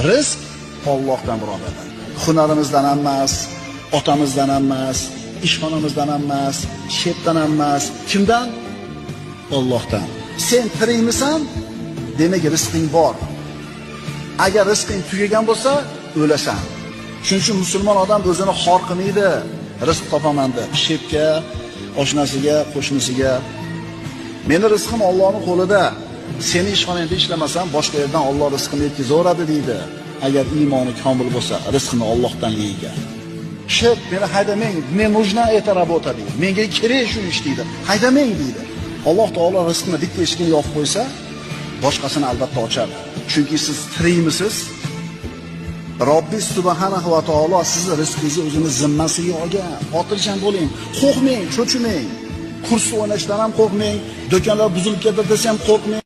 Rizq Allohdan birodarlar. Hunarimizdan emas, otamizdan emas, ishxonamizdan emas, shetdan emas. Kimdan? Allohdan. Sen tirikmisan? Demak rizqing bor. Agar rizqing tugagan bo'lsa, o'lasan. Shuning uchun musulmon odam o'zini xor qilmaydi. Rizq topaman deb, shepga, oshnasiga, qo'shnisiga. Meni rizqim Allohning qo'lida. Seni ishxonangda ishlamasam, boshqa yerdan Alloh rizqini yetkazaveradi deydi. Agar iymoni komil bo'lsa, rizqini Allohdan yeygan. Shep, meni haydamang, men нужна это работа deydi. Menga kerak shu ish deydi. Haydamang deydi. Alloh taolo rizqni bitta eshigini yopib qo'ysa, boshqasini albatta ochadi. Chunki siz tirikmisiz? Robbingiz subhanahu va taolo sizni rizqingizni o'zini zimmasiga olgan. Xotirjam bo'ling, qo'rqmang, cho'chimang. Kurs o'ynashdan ham qo'rqmang, do'konlar buzilib ketdi desam qo'rqmang.